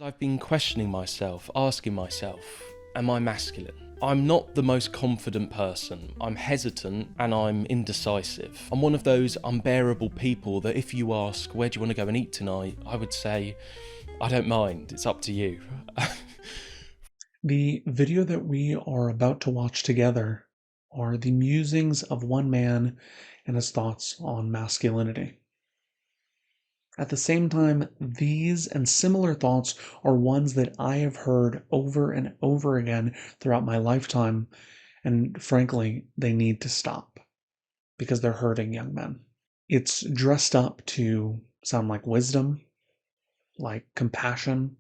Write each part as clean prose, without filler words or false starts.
I've been questioning myself, asking myself, am I masculine? I'm not the most confident person. I'm hesitant and I'm indecisive. I'm one of those unbearable people that if you ask, where do you want to go and eat tonight? I would say, I don't mind, it's up to you. The video that we are about to watch together are the musings of one man and his thoughts on masculinity. At the same time, these and similar thoughts are ones that I have heard over and over again throughout my lifetime, and frankly, they need to stop because they're hurting young men. It's dressed up to sound like wisdom, like compassion,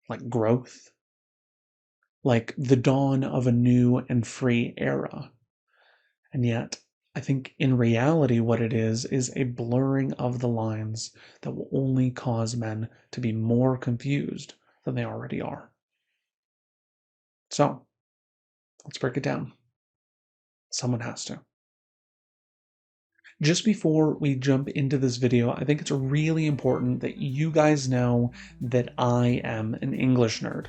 like growth, like the dawn of a new and free era. And yet, I think in reality, what it is a blurring of the lines that will only cause men to be more confused than they already are. So, let's break it down. Someone has to. Just before we jump into this video, I think it's really important that you guys know that I am an English nerd.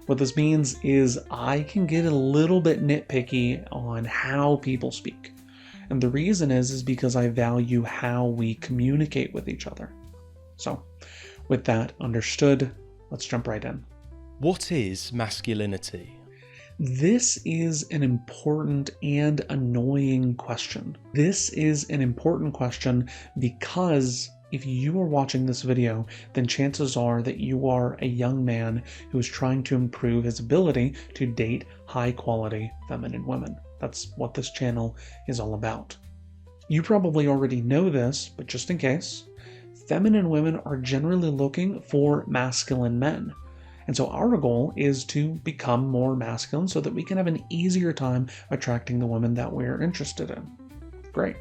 What this means is I can get a little bit nitpicky on how people speak. And the reason is because I value how we communicate with each other. So, with that understood, let's jump right in. What is masculinity? This is an important and annoying question. This is an important question because if you are watching this video, then chances are that you are a young man who is trying to improve his ability to date high-quality feminine women. That's what this channel is all about. You probably already know this, but just in case, feminine women are generally looking for masculine men. And so our goal is to become more masculine so that we can have an easier time attracting the women that we're interested in. Great.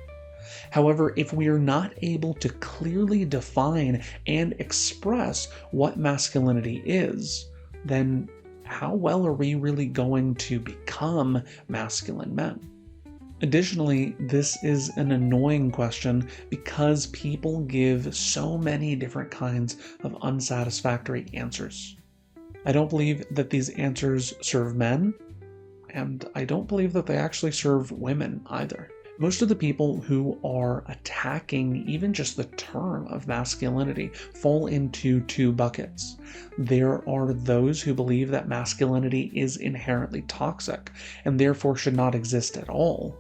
However, if we are not able to clearly define and express what masculinity is, then how well are we really going to become masculine men? Additionally, this is an annoying question because people give so many different kinds of unsatisfactory answers. I don't believe that these answers serve men, and I don't believe that they actually serve women either. Most of the people who are attacking even just the term of masculinity fall into two buckets. There are those who believe that masculinity is inherently toxic and therefore should not exist at all.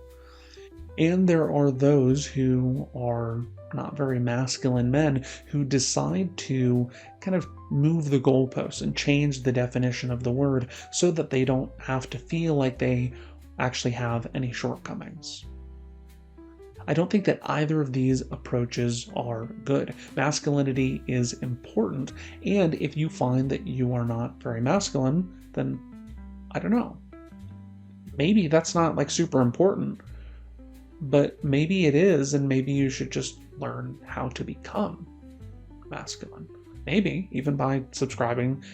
And there are those who are not very masculine men who decide to kind of move the goalposts and change the definition of the word so that they don't have to feel like they actually have any shortcomings. I don't think that either of these approaches are good. Masculinity is important, and if you find that you are not very masculine, then I don't know. Maybe that's not like super important, but maybe it is, and maybe you should just learn how to become masculine. Maybe even by subscribing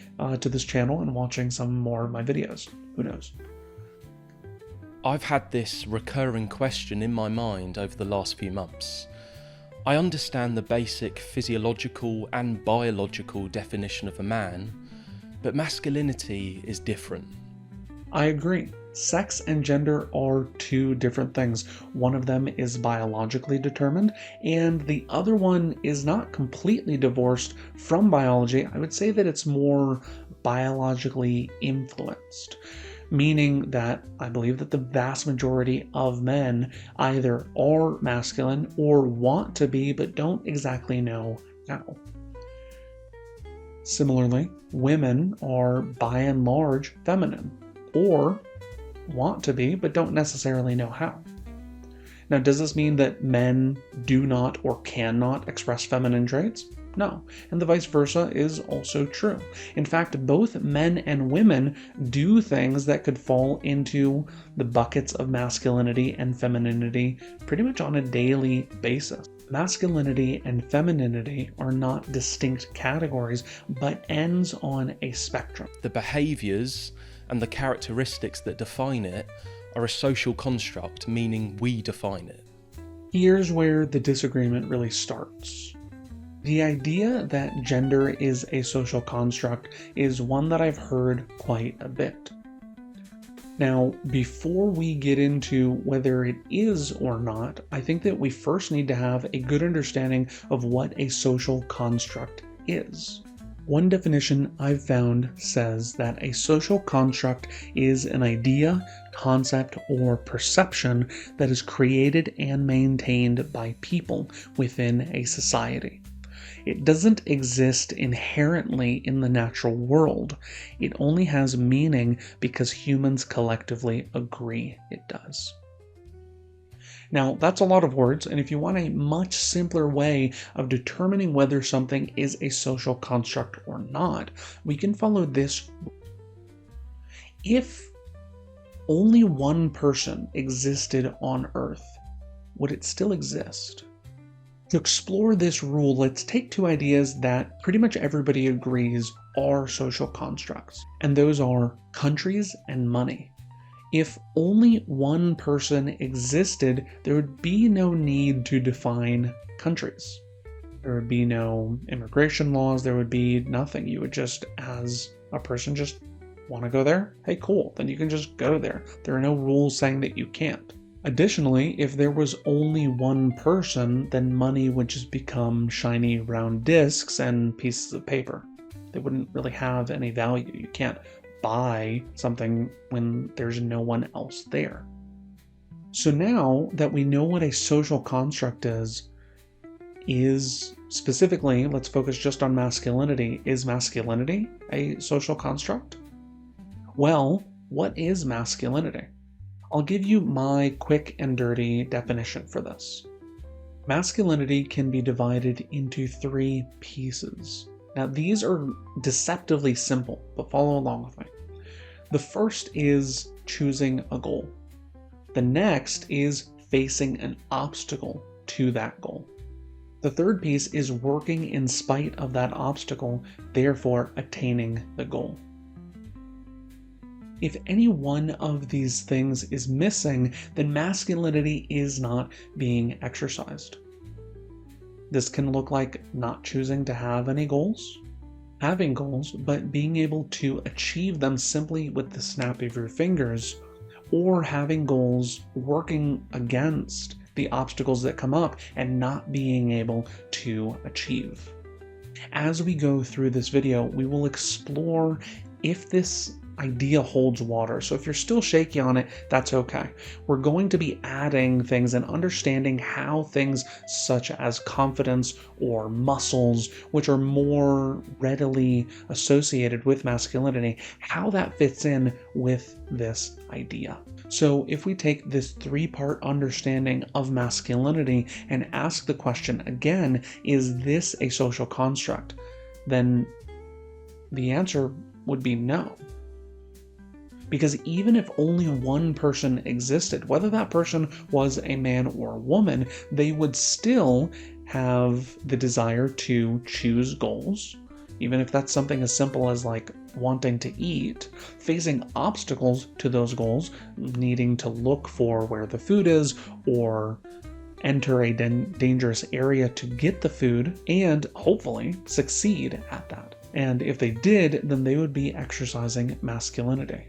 to this channel and watching some more of my videos. Who knows? I've had this recurring question in my mind over the last few months. I understand the basic physiological and biological definition of a man, but masculinity is different. I agree. Sex and gender are two different things. One of them is biologically determined, and the other one is not completely divorced from biology. I would say that it's more biologically influenced, meaning that I believe that the vast majority of men either are masculine or want to be, but don't exactly know how. Similarly, women are by and large feminine, or want to be, but don't necessarily know how. Now, does this mean that men do not or cannot express feminine traits? No, and the vice versa is also true. In fact, both men and women do things that could fall into the buckets of masculinity and femininity pretty much on a daily basis. Masculinity and femininity are not distinct categories, but ends on a spectrum. The behaviours and the characteristics that define it are a social construct, meaning we define it. Here's where the disagreement really starts. The idea that gender is a social construct is one that I've heard quite a bit. Now, before we get into whether it is or not, I think that we first need to have a good understanding of what a social construct is. One definition I've found says that a social construct is an idea, concept, or perception that is created and maintained by people within a society. It doesn't exist inherently in the natural world. It only has meaning because humans collectively agree it does. Now, that's a lot of words, and if you want a much simpler way of determining whether something is a social construct or not, we can follow this. If only one person existed on Earth, would it still exist? To explore this rule, let's take two ideas that pretty much everybody agrees are social constructs, and those are countries and money. If only one person existed, there would be no need to define countries. There would be no immigration laws, there would be nothing. You would just, as a person, just want to go there? Hey, cool, then you can just go there. There are no rules saying that you can't. Additionally, if there was only one person, then money would just become shiny round discs and pieces of paper. They wouldn't really have any value. You can't buy something when there's no one else there. So now that we know what a social construct is specifically, let's focus just on masculinity. Is masculinity a social construct? Well, what is masculinity? I'll give you my quick and dirty definition for this. Masculinity can be divided into 3 pieces. Now, these are deceptively simple, but follow along with me. The first is choosing a goal. The next is facing an obstacle to that goal. The third piece is working in spite of that obstacle, therefore attaining the goal. If any one of these things is missing, then masculinity is not being exercised. This can look like not choosing to have any goals, having goals, but being able to achieve them simply with the snap of your fingers, or having goals working against the obstacles that come up and not being able to achieve. As we go through this video, we will explore if this idea holds water. So if you're still shaky on it, that's okay. We're going to be adding things and understanding how things such as confidence or muscles, which are more readily associated with masculinity, how that fits in with this idea. So if we take this 3-part understanding of masculinity and ask the question again, is this a social construct? Then the answer would be no. Because even if only one person existed, whether that person was a man or a woman, they would still have the desire to choose goals, even if that's something as simple as like wanting to eat, facing obstacles to those goals, needing to look for where the food is or enter a dangerous area to get the food, and hopefully succeed at that. And if they did, then they would be exercising masculinity.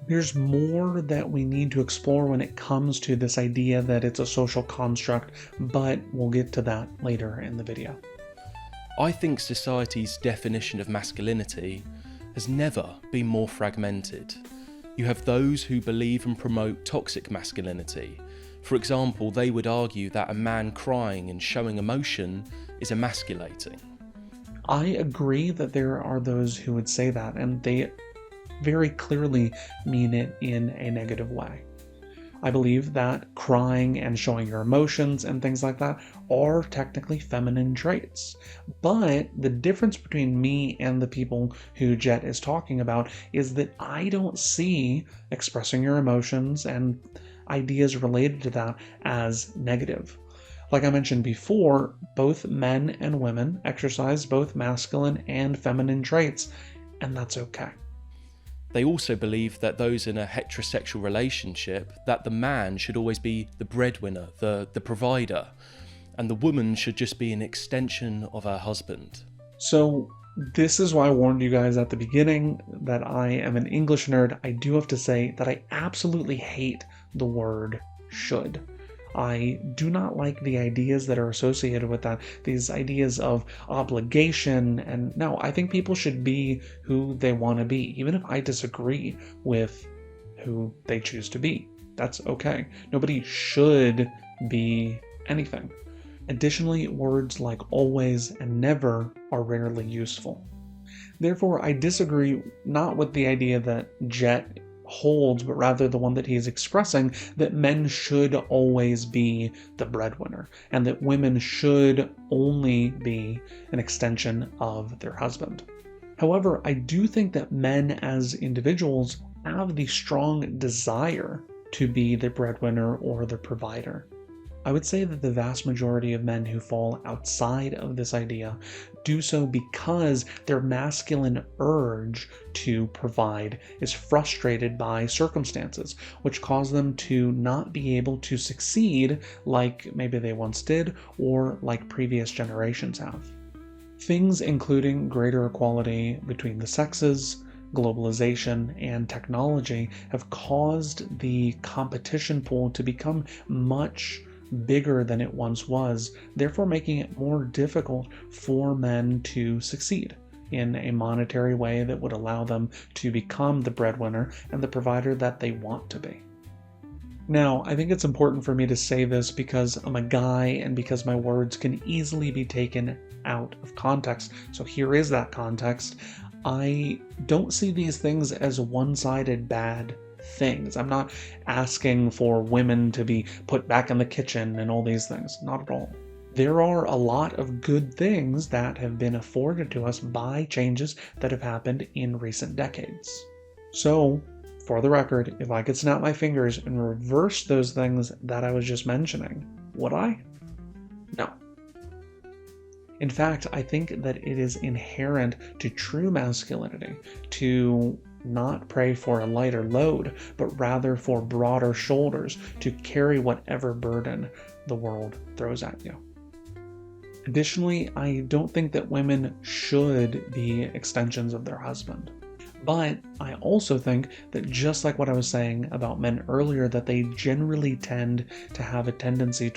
There's more that we need to explore when it comes to this idea that it's a social construct, but we'll get to that later in the video. I think society's definition of masculinity has never been more fragmented. You have those who believe and promote toxic masculinity. For example, they would argue that a man crying and showing emotion is emasculating. I agree that there are those who would say that, and they very clearly mean it in a negative way. I believe that crying and showing your emotions and things like that are technically feminine traits. But the difference between me and the people who Jett is talking about is that I don't see expressing your emotions and ideas related to that as negative. Like I mentioned before, both men and women exercise both masculine and feminine traits, and that's okay. They also believe that those in a heterosexual relationship, that the man should always be the breadwinner, the provider. and the woman should just be an extension of her husband. So this is why I warned you guys at the beginning that I am an English nerd. I do have to say that I absolutely hate the word should. I do not like the ideas that are associated with that, these ideas of obligation. And no, I think people should be who they want to be, even if I disagree with who they choose to be. That's okay. Nobody should be anything. Additionally, words like always and never are rarely useful. Therefore, I disagree not with the idea that Jett holds, but rather the one that he is expressing, that men should always be the breadwinner, and that women should only be an extension of their husband. However, I do think that men as individuals have the strong desire to be the breadwinner or the provider. I would say that the vast majority of men who fall outside of this idea do so because their masculine urge to provide is frustrated by circumstances, which cause them to not be able to succeed like maybe they once did or like previous generations have. Things including greater equality between the sexes, globalization, and technology have caused the competition pool to become much bigger than it once was, therefore making it more difficult for men to succeed in a monetary way that would allow them to become the breadwinner and the provider that they want to be. Now, I think it's important for me to say this because I'm a guy and because my words can easily be taken out of context. So here is that context. I don't see these things as one-sided bad things. I'm not asking for women to be put back in the kitchen and all these things. Not at all. There are a lot of good things that have been afforded to us by changes that have happened in recent decades. So, for the record, if I could snap my fingers and reverse those things that I was just mentioning, would I? No. In fact, I think that it is inherent to true masculinity to not pray for a lighter load, but rather for broader shoulders to carry whatever burden the world throws at you. Additionally, I don't think that women should be extensions of their husband. But I also think that just like what I was saying about men earlier, that they generally tend to have a tendency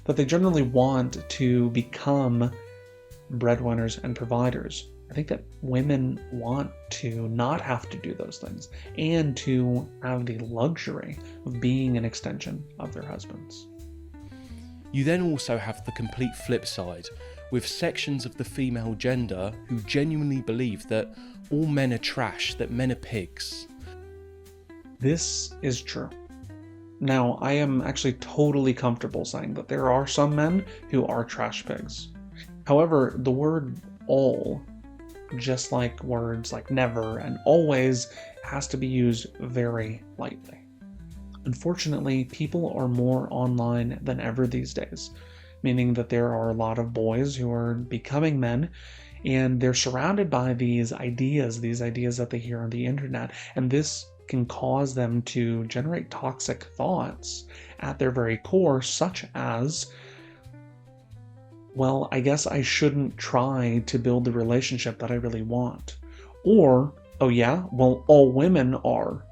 that they generally want to become breadwinners and providers. I think that women want to not have to do those things and to have the luxury of being an extension of their husbands. You then also have the complete flip side, with sections of the female gender who genuinely believe that all men are trash, that men are pigs. This is true. Now, I am actually totally comfortable saying that there are some men who are trash pigs. However, the word all, just like words like never and always, has to be used very lightly. Unfortunately, people are more online than ever these days, meaning that there are a lot of boys who are becoming men, and they're surrounded by these ideas that they hear on the internet, and this can cause them to generate toxic thoughts at their very core, such as, well, I guess I shouldn't try to build the relationship that I really want. Or, oh yeah, well, all women are.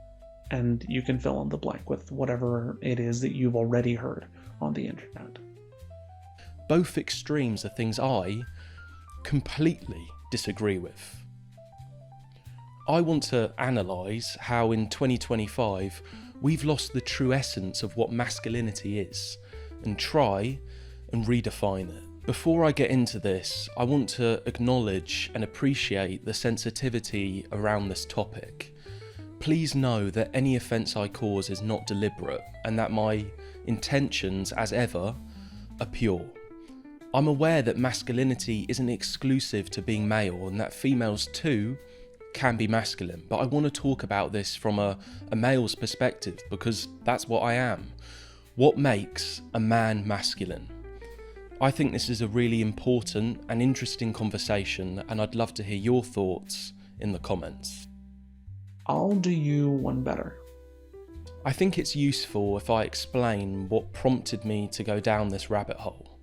And you can fill in the blank with whatever it is that you've already heard on the internet. Both extremes are things I completely disagree with. I want to analyse how in 2025 we've lost the true essence of what masculinity is and try and redefine it. Before I get into this, I want to acknowledge and appreciate the sensitivity around this topic. Please know that any offence I cause is not deliberate and that my intentions, as ever, are pure. I'm aware that masculinity isn't exclusive to being male and that females too can be masculine, but I want to talk about this from a male's perspective because that's what I am. What makes a man masculine? I think this is a really important and interesting conversation, and I'd love to hear your thoughts in the comments. I'll do you one better. I think it's useful if I explain what prompted me to go down this rabbit hole.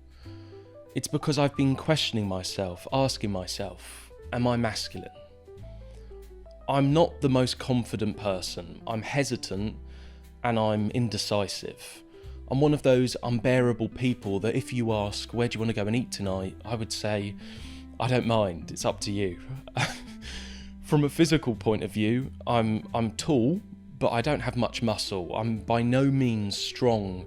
It's because I've been questioning myself, asking myself, am I masculine? I'm not the most confident person. I'm hesitant and I'm indecisive. I'm one of those unbearable people that if you ask, where do you want to go and eat tonight? I would say, I don't mind, it's up to you. From a physical point of view, I'm tall, but I don't have much muscle. I'm by no means strong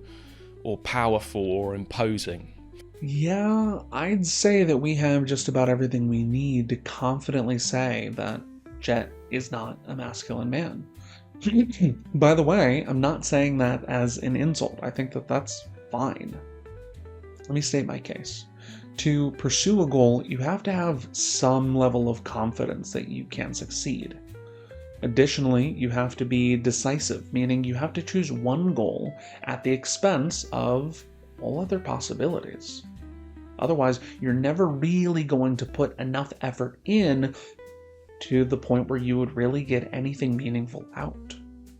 or powerful or imposing. Yeah, I'd say that we have just about everything we need to confidently say that Jett is not a masculine man. By the way, I'm not saying that as an insult. I think that that's fine. Let me state my case. To pursue a goal, you have to have some level of confidence that you can succeed. Additionally, you have to be decisive, meaning you have to choose one goal at the expense of all other possibilities. Otherwise, you're never really going to put enough effort in to the point where you would really get anything meaningful out.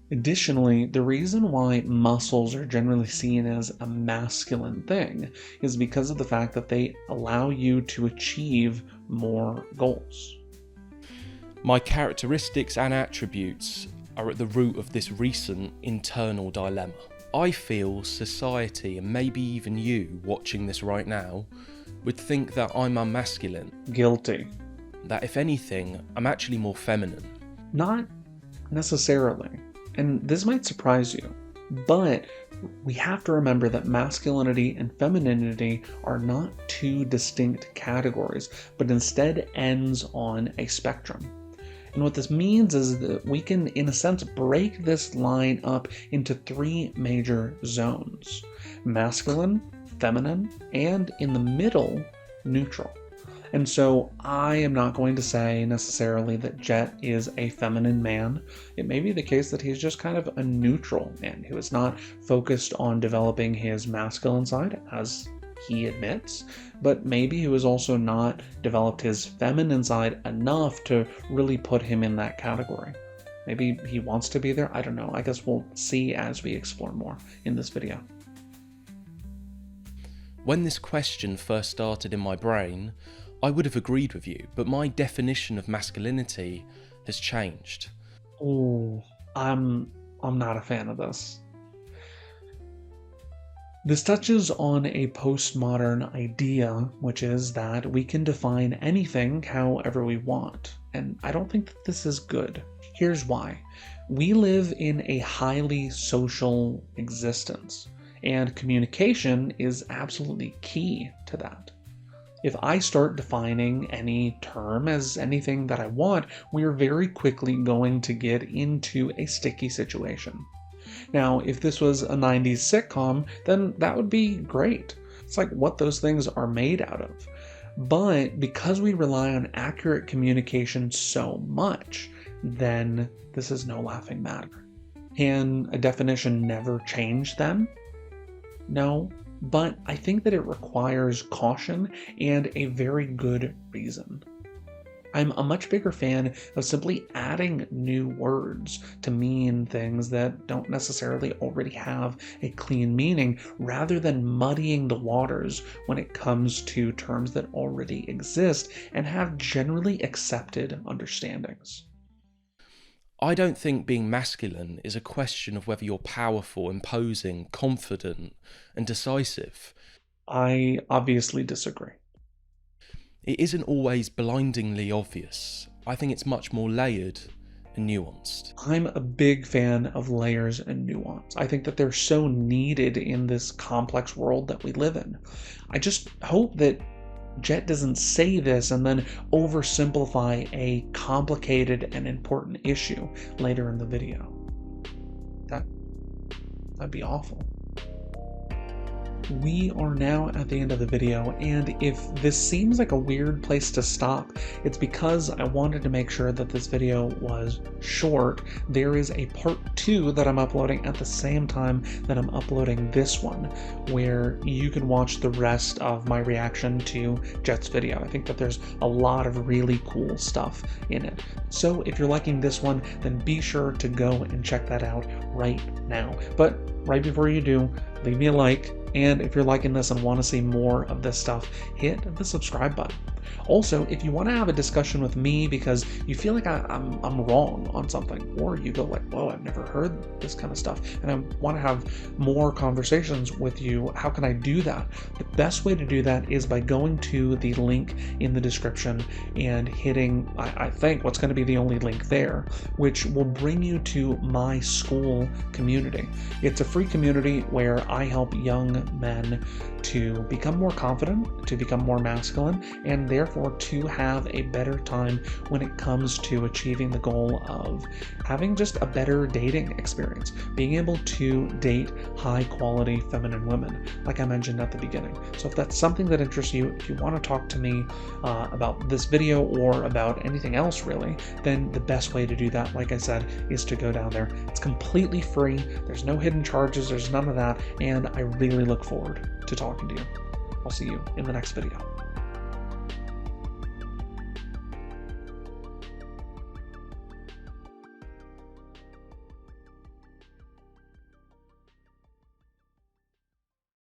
Additionally, the reason why muscles are generally seen as a masculine thing is because of the fact that they allow you to achieve more goals. My characteristics and attributes are at the root of this recent internal dilemma. I feel society, and maybe even you watching this right now, would think that I'm unmasculine. Guilty. That if anything, I'm actually more feminine. Not necessarily. And this might surprise you, but we have to remember that masculinity and femininity are not two distinct categories, but instead ends on a spectrum. And what this means is that we can, in a sense, break this line up into three major zones: masculine, feminine, and in the middle, neutral. And so I am not going to say necessarily that Jett is a feminine man. It may be the case that he's just kind of a neutral man who is not focused on developing his masculine side, as he admits, but maybe who has also not developed his feminine side enough to really put him in that category. Maybe he wants to be there, I don't know. I guess we'll see as we explore more in this video. When this question first started in my brain, I would have agreed with you, but my definition of masculinity has changed. Oh, I'm not a fan of this. This touches on a postmodern idea, which is that we can define anything however we want, and I don't think that this is good. Here's why. We live in a highly social existence, and communication is absolutely key to that. If I start defining any term as anything that I want, we are very quickly going to get into a sticky situation. Now, if this was a 90s sitcom, then that would be great. It's like what those things are made out of. But because we rely on accurate communication so much, then this is no laughing matter. Can a definition never change then? No. But I think that it requires caution and a very good reason. I'm a much bigger fan of simply adding new words to mean things that don't necessarily already have a clean meaning, rather than muddying the waters when it comes to terms that already exist and have generally accepted understandings. I don't think being masculine is a question of whether you're powerful, imposing, confident, and decisive. I obviously disagree. It isn't always blindingly obvious. I think it's much more layered and nuanced. I'm a big fan of layers and nuance. I think that they're so needed in this complex world that we live in. I just hope that Jett doesn't say this and then oversimplify a complicated and important issue later in the video. That'd be awful. we are now at the end of the video, and if this seems like a weird place to stop, it's because I wanted to make sure that this video was short. There is a part 2 that I'm uploading at the same time that I'm uploading this one, where you can watch the rest of my reaction to Jett's video. I think that there's a lot of really cool stuff in it. So if you're liking this one, then be sure to go and check that out right now. But right before you do, leave me a like, and if you're liking this and want to see more of this stuff, hit the subscribe button. Also, if you want to have a discussion with me because you feel like I'm wrong on something, or you go like, whoa, I've never heard this kind of stuff, and I want to have more conversations with you, how can I do that? The best way to do that is by going to the link in the description and hitting, I think, what's going to be the only link there, which will bring you to my school community. It's a free community where I help young men to become more confident, to become more masculine, and therefore to have a better time when it comes to achieving the goal of having just a better dating experience, being able to date high quality feminine women, like I mentioned at the beginning. So if that's something that interests you, if you want to talk to me about this video or about anything else really, then the best way to do that, like I said, is to go down there. It's completely free. There's no hidden charges. There's none of that. And I really look forward to talking to you. I'll see you in the next video.